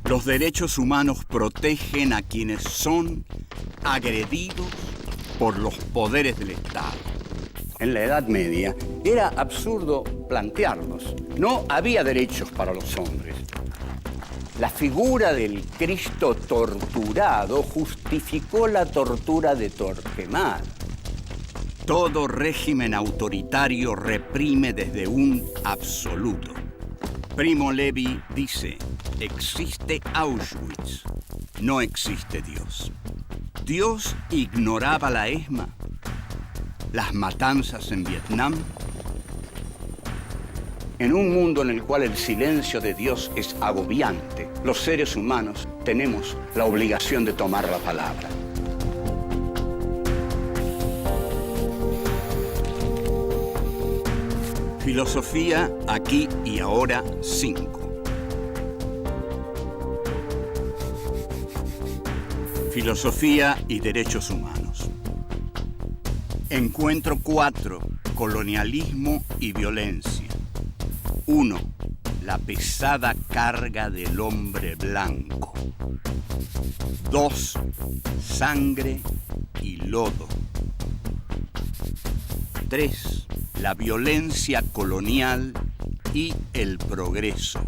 Los derechos humanos protegen a quienes son agredidos por los poderes del Estado. En la Edad Media era absurdo plantearlos. No había derechos para los hombres. La figura del Cristo torturado justificó la tortura de Torquemada. Todo régimen autoritario reprime desde un absoluto. Primo Levi dice, existe Auschwitz, no existe Dios. ¿Dios ignoraba la ESMA? ¿Las matanzas en Vietnam? En un mundo en el cual el silencio de Dios es agobiante, los seres humanos tenemos la obligación de tomar la palabra. Filosofía aquí y ahora 5. Filosofía y derechos humanos. Encuentro 4. Colonialismo y violencia. 1. La pesada carga del hombre blanco. 2. Sangre y lodo. 3. La violencia colonial y el progreso.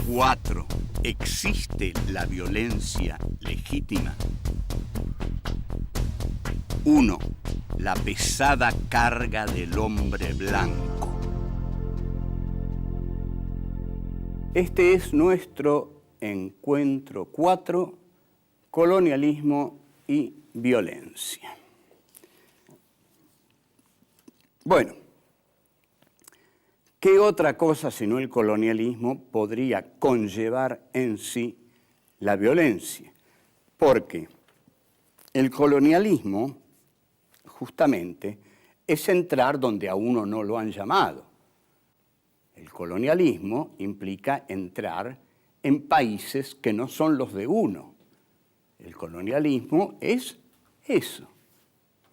4. ¿Existe la violencia legítima? 1. La pesada carga del hombre blanco. Este es nuestro encuentro 4, colonialismo y violencia. Bueno, ¿qué otra cosa sino el colonialismo podría conllevar en sí la violencia? Porque el colonialismo, justamente, es entrar donde a uno no lo han llamado. El colonialismo implica entrar en países que no son los de uno. El colonialismo es eso.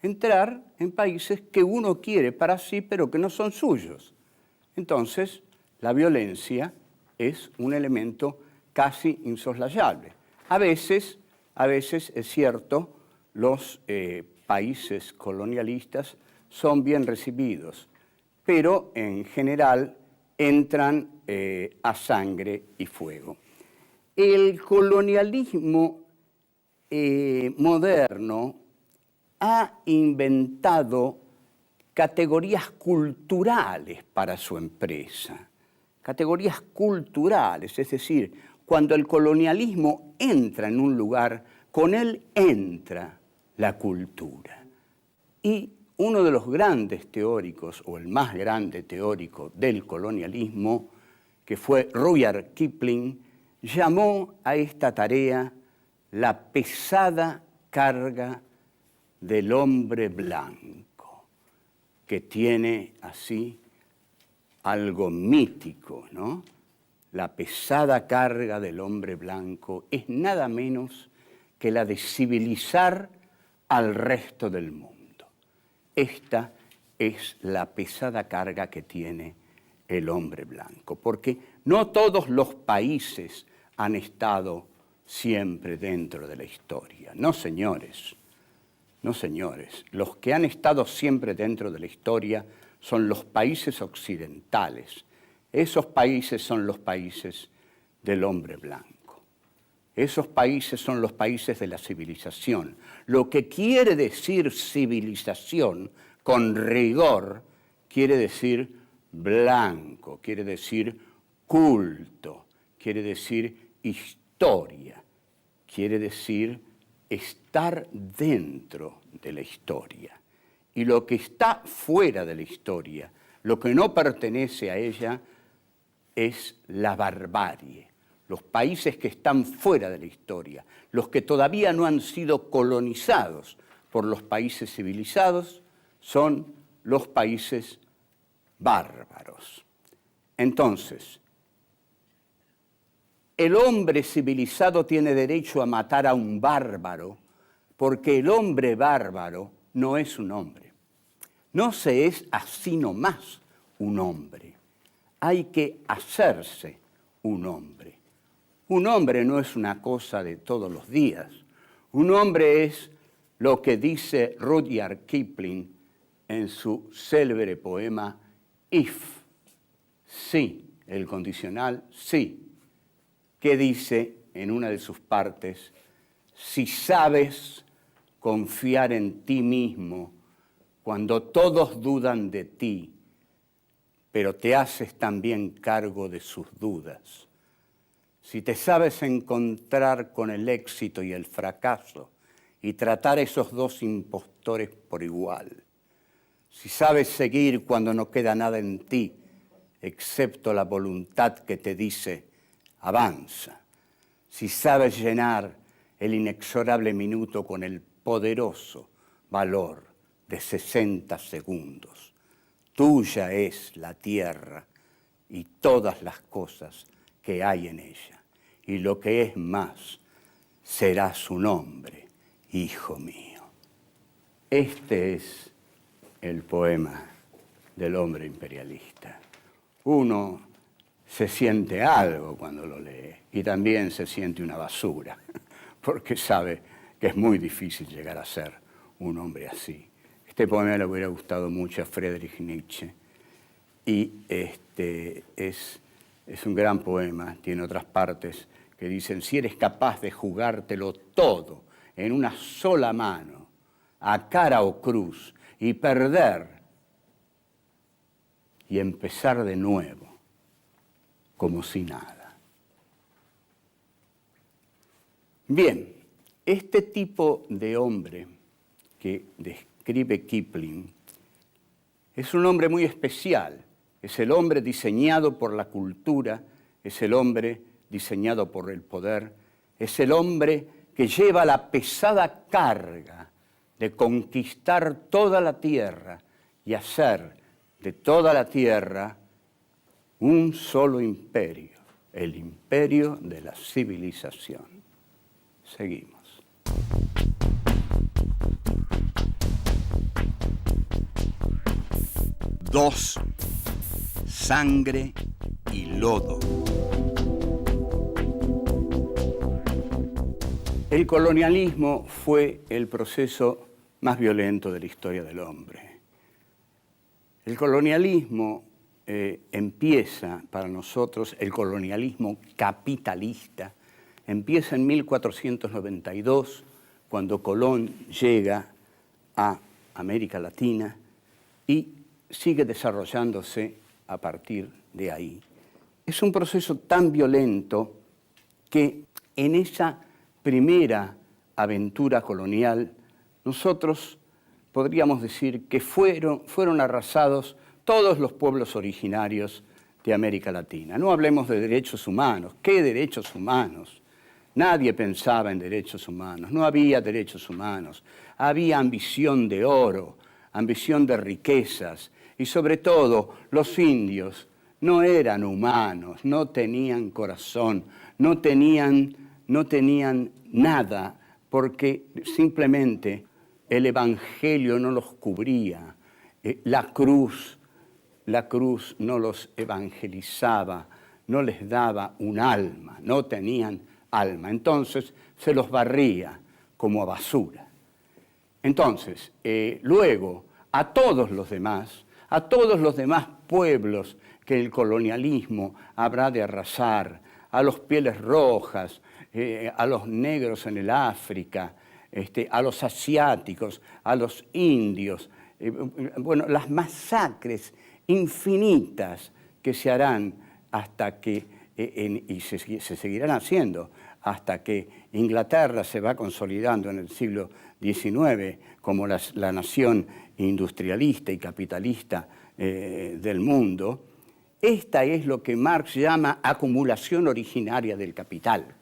Entrar en países que uno quiere para sí, pero que no son suyos. Entonces, la violencia es un elemento casi insoslayable. A veces es cierto, los países colonialistas son bien recibidos, pero en general entran a sangre y fuego. El colonialismo moderno ha inventado categorías culturales para su empresa. Categorías culturales, es decir, cuando el colonialismo entra en un lugar, con él entra la cultura. Y uno de los grandes teóricos, o el más grande teórico del colonialismo, que fue Rudyard Kipling, llamó a esta tarea la pesada carga del hombre blanco, que tiene así algo mítico, ¿no? La pesada carga del hombre blanco es nada menos que la de civilizar al resto del mundo. Esta es la pesada carga que tiene el hombre blanco, porque no todos los países han estado siempre dentro de la historia. No, señores. No, señores. Los que han estado siempre dentro de la historia son los países occidentales. Esos países son los países del hombre blanco. Esos países son los países de la civilización. Lo que quiere decir civilización, con rigor, quiere decir blanco, quiere decir culto, quiere decir historia, quiere decir estar dentro de la historia. Y lo que está fuera de la historia, lo que no pertenece a ella, es la barbarie. Los países que están fuera de la historia, los que todavía no han sido colonizados por los países civilizados, son los países bárbaros. Entonces, el hombre civilizado tiene derecho a matar a un bárbaro porque el hombre bárbaro no es un hombre. No se es así nomás un hombre. Hay que hacerse un hombre. Un hombre no es una cosa de todos los días. Un hombre es lo que dice Rudyard Kipling en su célebre poema If. Sí, el condicional sí, que dice en una de sus partes, si sabes confiar en ti mismo cuando todos dudan de ti, pero te haces también cargo de sus dudas. Si te sabes encontrar con el éxito y el fracaso y tratar a esos dos impostores por igual. Si sabes seguir cuando no queda nada en ti, excepto la voluntad que te dice, avanza. Si sabes llenar el inexorable minuto con el poderoso valor de 60 segundos. Tuya es la tierra y todas las cosas que hay en ella. Y lo que es más, será su nombre, hijo mío. Este es el poema del hombre imperialista. Uno se siente algo cuando lo lee y también se siente una basura, porque sabe que es muy difícil llegar a ser un hombre así. Este poema le hubiera gustado mucho a Friedrich Nietzsche y es un gran poema, tiene otras partes que dicen, si eres capaz de jugártelo todo en una sola mano, a cara o cruz, y perder y empezar de nuevo, como si nada. Bien, este tipo de hombre que describe Kipling es un hombre muy especial. Es el hombre diseñado por la cultura, es el hombre diseñado por el poder, es el hombre que lleva la pesada carga de conquistar toda la tierra y hacer de toda la tierra un solo imperio, el imperio de la civilización. Seguimos. Dos, sangre y lodo. El colonialismo fue el proceso más violento de la historia del hombre. El colonialismo empieza para nosotros, el colonialismo capitalista, empieza en 1492, cuando Colón llega a América Latina y sigue desarrollándose a partir de ahí. Es un proceso tan violento que en esa primera aventura colonial nosotros podríamos decir que fueron arrasados todos los pueblos originarios de América Latina. No hablemos de derechos humanos. ¿Qué derechos humanos? Nadie pensaba en derechos humanos. No había derechos humanos. Había ambición de oro, ambición de riquezas. Y sobre todo, los indios no eran humanos, no tenían corazón, no tenían nada, porque simplemente el Evangelio no los cubría. La cruz no los evangelizaba, no les daba un alma, no tenían alma. Entonces se los barría como a basura. Entonces, luego, a todos los demás pueblos que el colonialismo habrá de arrasar, a los pieles rojas, a los negros en el África, a los asiáticos, a los indios, las masacres infinitas que se harán hasta que, y se seguirán haciendo, hasta que Inglaterra se va consolidando en el siglo XIX como la nación industrialista y capitalista del mundo. Esta es lo que Marx llama acumulación originaria del capital.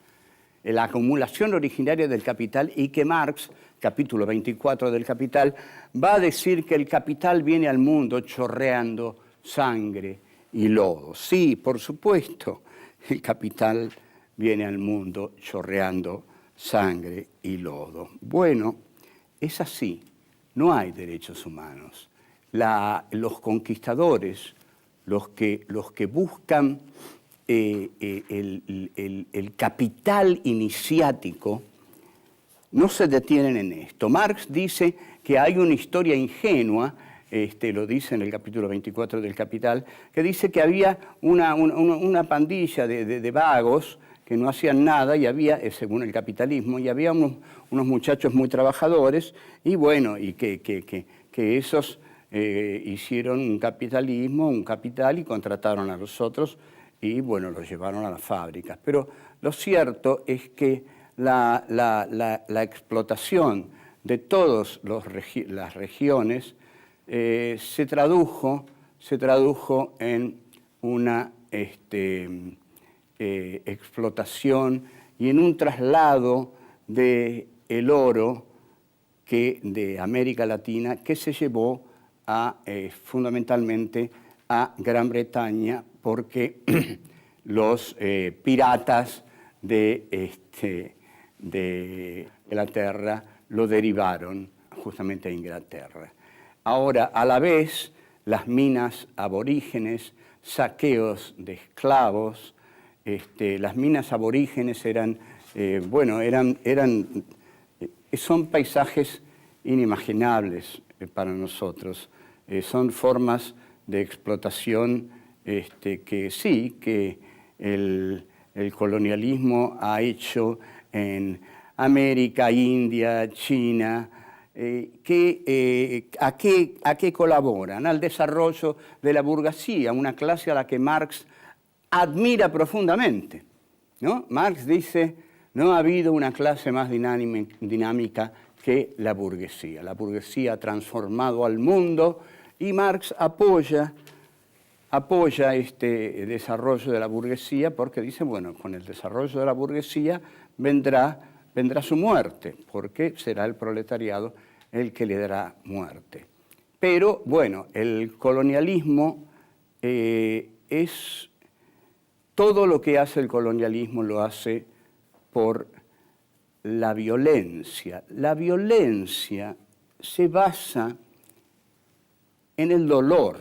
La acumulación originaria del capital, y que Marx, capítulo 24 del Capital, va a decir que el capital viene al mundo chorreando sangre y lodo. Sí, por supuesto, el capital viene al mundo chorreando sangre y lodo. Bueno, es así, no hay derechos humanos. Los conquistadores, los que buscan el capital iniciático no se detienen en esto. Marx dice que hay una historia ingenua, lo dice en el capítulo 24 del Capital, que dice que había una pandilla de vagos que no hacían nada, y había, según el capitalismo, y había unos muchachos muy trabajadores, y bueno, y que esos hicieron un capitalismo, un capital, y contrataron a los otros, y bueno, los llevaron a las fábricas. Pero lo cierto es que la explotación de todas las regiones se tradujo en una explotación y en un traslado del oro de América Latina, que se llevó fundamentalmente a Gran Bretaña, porque los piratas de Inglaterra lo derivaron justamente a Inglaterra. Ahora, a la vez, las minas aborígenes, saqueos de esclavos, las minas aborígenes son paisajes inimaginables para nosotros. Son formas de explotación que el colonialismo ha hecho en América, India, China, ¿a qué colaboran? Al desarrollo de la burguesía, una clase a la que Marx admira profundamente, ¿no? Marx dice, no ha habido una clase más dinámica que la burguesía. La burguesía ha transformado al mundo, y Marx apoya este desarrollo de la burguesía, porque dice, bueno, con el desarrollo de la burguesía vendrá su muerte, porque será el proletariado el que le dará muerte. Pero, bueno, el colonialismo todo lo que hace el colonialismo lo hace por la violencia. La violencia se basa en el dolor.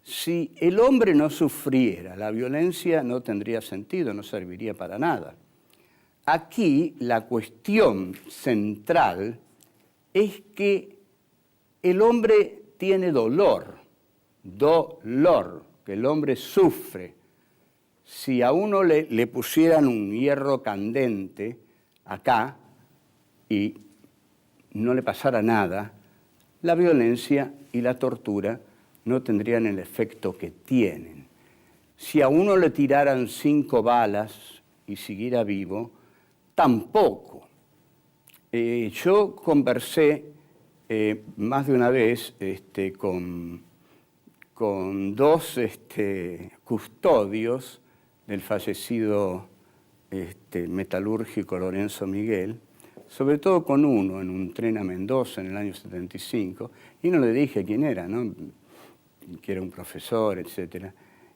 Si el hombre no sufriera, la violencia no tendría sentido, no serviría para nada. Aquí la cuestión central es que el hombre tiene dolor, que el hombre sufre. Si a uno le pusieran un hierro candente acá y no le pasara nada, la violencia y la tortura no tendrían el efecto que tienen. Si a uno le tiraran 5 balas y siguiera vivo, tampoco. Yo conversé más de una vez con 2 custodios del fallecido metalúrgico Lorenzo Miguel, sobre todo con uno en un tren a Mendoza en el año 75, y no le dije quién era, ¿no? Que era un profesor, etc.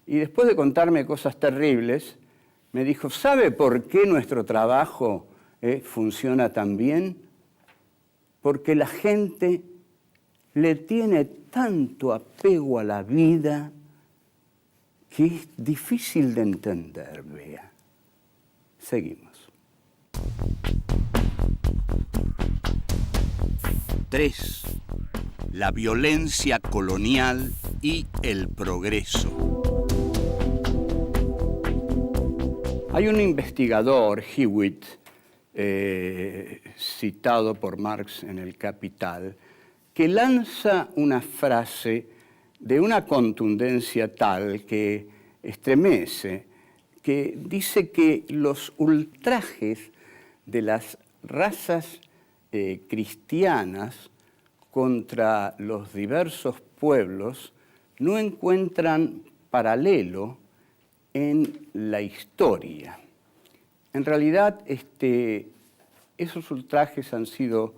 Y después de contarme cosas terribles, me dijo, ¿sabe por qué nuestro trabajo funciona tan bien? Porque la gente le tiene tanto apego a la vida que es difícil de entender, vea. Seguimos. 3. La violencia colonial y el progreso. Hay un investigador, Hewitt, citado por Marx en el Capital, que lanza una frase de una contundencia tal que estremece, que dice que los ultrajes de las razas cristianas contra los diversos pueblos no encuentran paralelo en la historia. En realidad, esos ultrajes han sido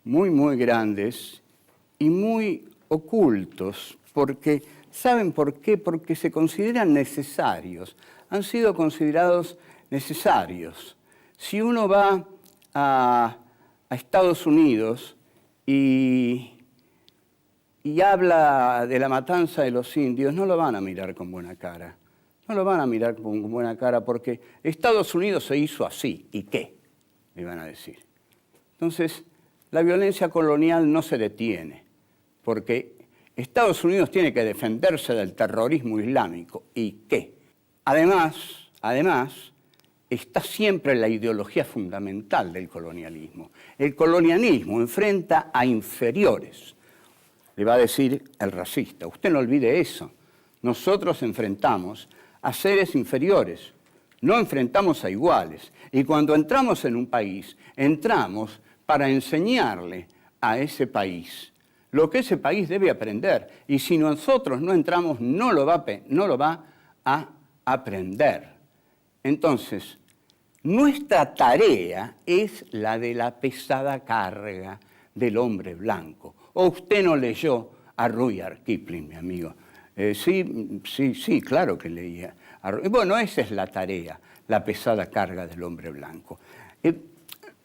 muy, muy grandes y muy ocultos, porque, ¿saben por qué? Porque se consideran necesarios, han sido considerados necesarios. Si uno va a Estados Unidos y habla de la matanza de los indios, no lo van a mirar con buena cara. No lo van a mirar con buena cara porque Estados Unidos se hizo así. ¿Y qué? Le van a decir. Entonces, la violencia colonial no se detiene porque Estados Unidos tiene que defenderse del terrorismo islámico. ¿Y qué? Además, está siempre la ideología fundamental del colonialismo. El colonialismo enfrenta a inferiores. Le va a decir el racista. Usted no olvide eso. Nosotros enfrentamos a seres inferiores, no enfrentamos a iguales. Y cuando entramos en un país, entramos para enseñarle a ese país lo que ese país debe aprender. Y si nosotros no entramos, no lo va a aprender. Entonces, nuestra tarea es la de la pesada carga del hombre blanco. ¿O usted no leyó a Rudyard Kipling, mi amigo? Sí, claro que leía. Bueno, esa es la tarea, la pesada carga del hombre blanco.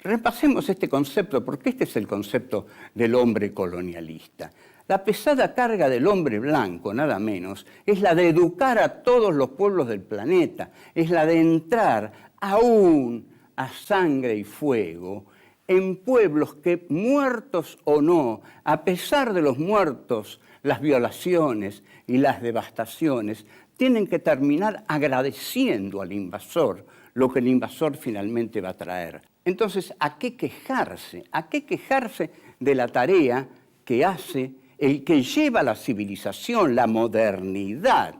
Repasemos este concepto, porque este es el concepto del hombre colonialista. La pesada carga del hombre blanco, nada menos, es la de educar a todos los pueblos del planeta, es la de entrar aún a sangre y fuego en pueblos que, muertos o no, a pesar de los muertos, las violaciones y las devastaciones, tienen que terminar agradeciendo al invasor lo que el invasor finalmente va a traer. Entonces, ¿a qué quejarse? ¿A qué quejarse de la tarea que hace el que lleva la civilización, la modernidad,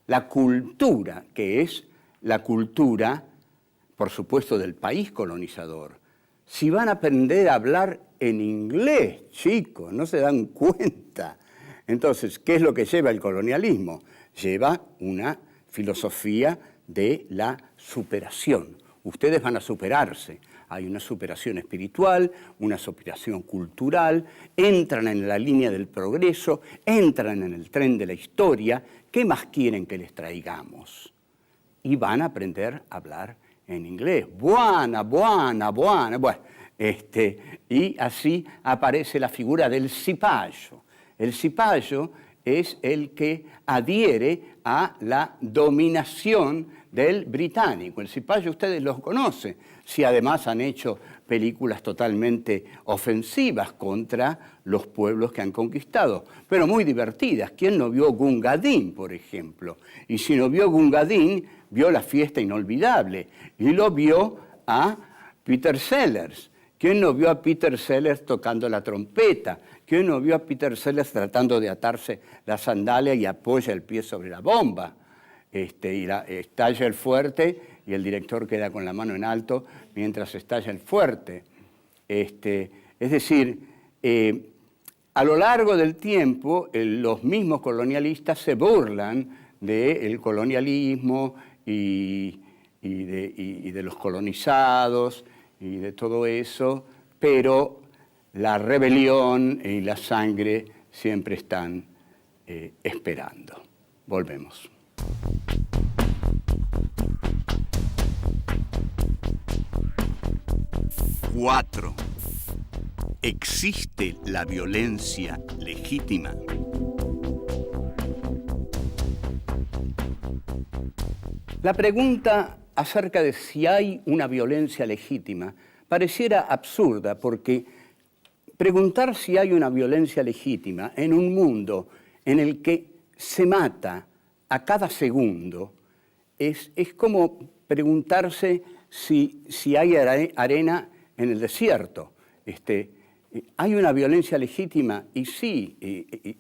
la cultura, que es la cultura, por supuesto, del país colonizador? Si van a aprender a hablar en inglés, chicos, no se dan cuenta. Entonces, ¿qué es lo que lleva el colonialismo? Lleva una filosofía de la superación. Ustedes van a superarse. Hay una superación espiritual, una superación cultural, entran en la línea del progreso, entran en el tren de la historia. ¿Qué más quieren que les traigamos? Y van a aprender a hablar en inglés. Buena. Bueno, y así aparece la figura del cipayo. El cipayo es el que adhiere a la dominación del británico. El cipayo ustedes los conocen, si además han hecho películas totalmente ofensivas contra los pueblos que han conquistado, pero muy divertidas. ¿Quién no vio Gunga Din, por ejemplo? Y si no vio Gunga Din, vio La fiesta inolvidable y lo vio a Peter Sellers. ¿Quién no vio a Peter Sellers tocando la trompeta? ¿Quién no vio a Peter Sellers tratando de atarse la sandalia y apoya el pie sobre la bomba? Estalla el fuerte y el director queda con la mano en alto mientras estalla el fuerte. Es decir, a lo largo del tiempo, los mismos colonialistas se burlan del colonialismo y de los colonizados y de todo eso, pero la rebelión y la sangre siempre están esperando. Volvemos. Cuatro. ¿Existe la violencia legítima? La pregunta acerca de si hay una violencia legítima pareciera absurda, porque preguntar si hay una violencia legítima en un mundo en el que se mata a cada segundo es como preguntarse si hay arena en el desierto. ¿Hay una violencia legítima? Y sí,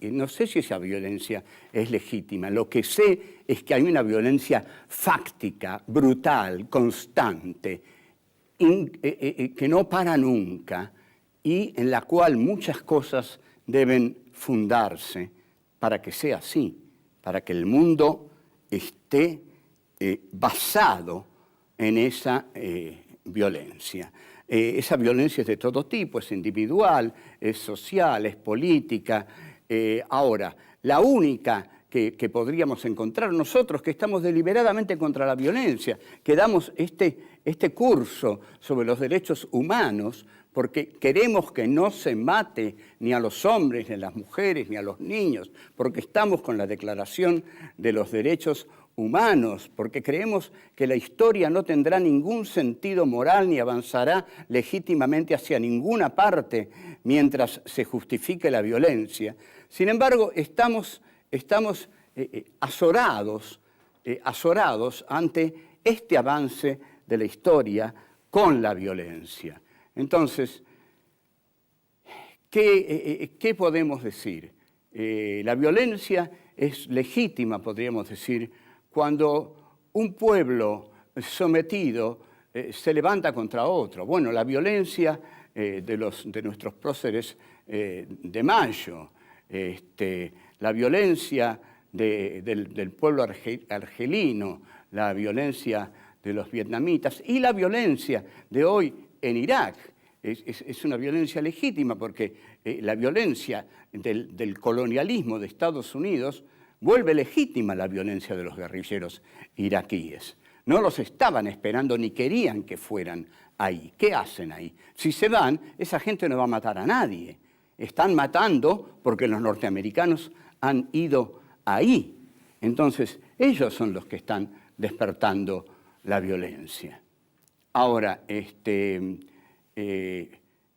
no sé si esa violencia es legítima. Lo que sé es que hay una violencia fáctica, brutal, constante, que no para nunca y en la cual muchas cosas deben fundarse para que sea así, para que el mundo esté basado en esa violencia. Esa violencia es de todo tipo, es individual, es social, es política. Ahora, la única que podríamos encontrar nosotros, que estamos deliberadamente contra la violencia, que damos este curso sobre los derechos humanos, porque queremos que no se mate ni a los hombres, ni a las mujeres, ni a los niños, porque estamos con la Declaración de los Derechos humanos, porque creemos que la historia no tendrá ningún sentido moral ni avanzará legítimamente hacia ninguna parte mientras se justifique la violencia. Sin embargo, estamos azorados ante este avance de la historia con la violencia. Entonces, ¿qué podemos decir? La violencia es legítima, podríamos decir, cuando un pueblo sometido se levanta contra otro. Bueno, la violencia de nuestros próceres de Mayo, la violencia del pueblo argelino, la violencia de los vietnamitas y la violencia de hoy en Irak. Es una violencia legítima porque la violencia del colonialismo de Estados Unidos vuelve legítima la violencia de los guerrilleros iraquíes. No los estaban esperando ni querían que fueran ahí. ¿Qué hacen ahí? Si se van, esa gente no va a matar a nadie. Están matando porque los norteamericanos han ido ahí. Entonces, ellos son los que están despertando la violencia. Ahora,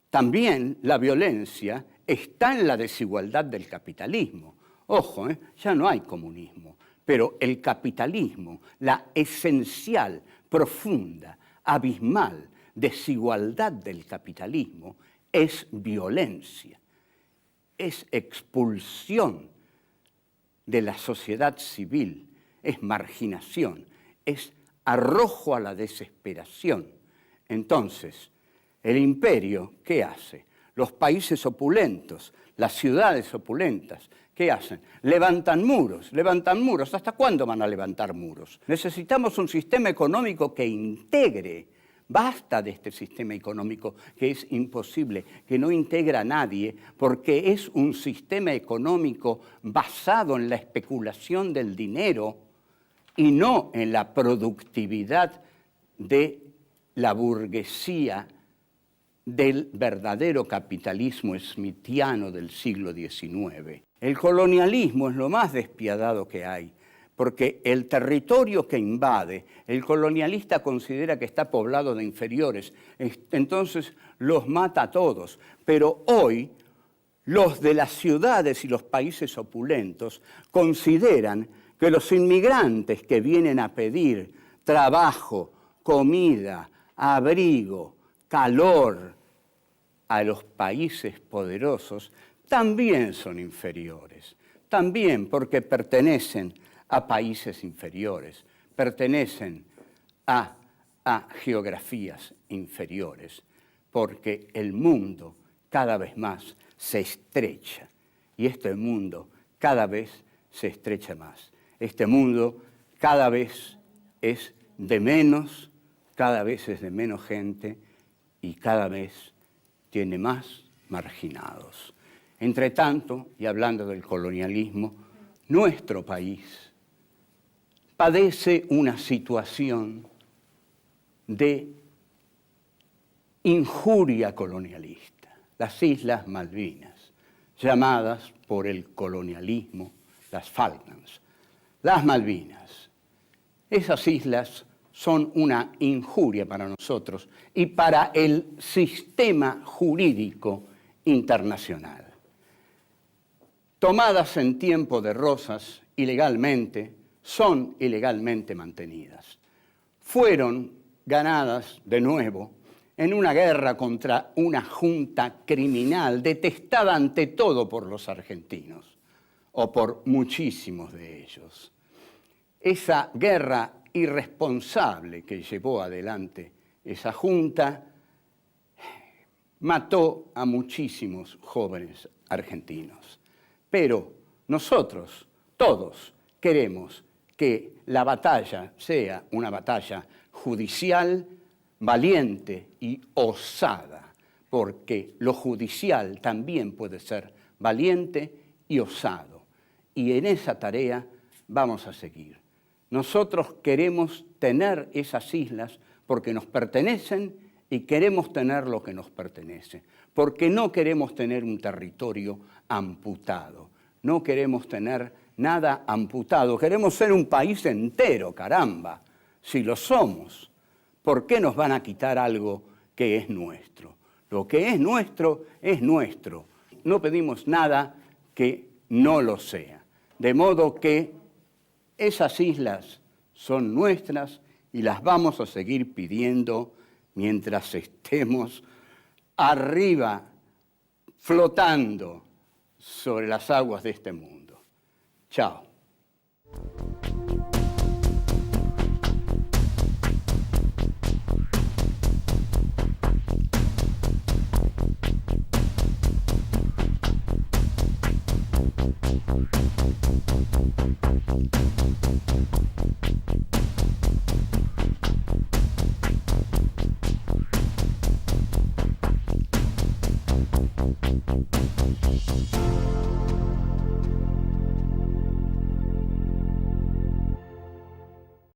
también la violencia está en la desigualdad del capitalismo. Ojo, ya no hay comunismo, pero el capitalismo, la esencial, profunda, abismal desigualdad del capitalismo es violencia, es expulsión de la sociedad civil, es marginación, es arrojo a la desesperación. Entonces, el imperio, ¿qué hace? Los países opulentos, las ciudades opulentas, ¿qué hacen? Levantan muros. ¿Hasta cuándo van a levantar muros? Necesitamos un sistema económico que integre. Basta de este sistema económico que es imposible, que no integra a nadie, porque es un sistema económico basado en la especulación del dinero y no en la productividad de la burguesía del verdadero capitalismo smithiano del siglo XIX. El colonialismo es lo más despiadado que hay, porque el territorio que invade, el colonialista considera que está poblado de inferiores, entonces los mata a todos. Pero hoy los de las ciudades y los países opulentos consideran que los inmigrantes que vienen a pedir trabajo, comida, abrigo, calor a los países poderosos también son inferiores, también porque pertenecen a países inferiores, pertenecen a geografías inferiores, porque el mundo cada vez más se estrecha y este mundo cada vez se estrecha más. Este mundo cada vez es de menos, cada vez es de menos gente y cada vez tiene más marginados. Entre tanto, y hablando del colonialismo, nuestro país padece una situación de injuria colonialista. Las Islas Malvinas, llamadas por el colonialismo las Falklands. Las Malvinas, esas islas son una injuria para nosotros y para el sistema jurídico internacional. Tomadas en tiempo de rosas ilegalmente, son ilegalmente mantenidas. Fueron ganadas de nuevo en una guerra contra una junta criminal detestada ante todo por los argentinos, o por muchísimos de ellos. Esa guerra irresponsable que llevó adelante esa junta mató a muchísimos jóvenes argentinos. Pero nosotros, todos, queremos que la batalla sea una batalla judicial, valiente y osada, porque lo judicial también puede ser valiente y osado. Y en esa tarea vamos a seguir. Nosotros queremos tener esas islas porque nos pertenecen y queremos tener lo que nos pertenece, porque no queremos tener un territorio amputado, no queremos tener nada amputado. Queremos ser un país entero, caramba. Si lo somos, ¿por qué nos van a quitar algo que es nuestro? Lo que es nuestro es nuestro. No pedimos nada que no lo sea. De modo que esas islas son nuestras y las vamos a seguir pidiendo mientras estemos arriba, flotando sobre las aguas de este mundo. Chao.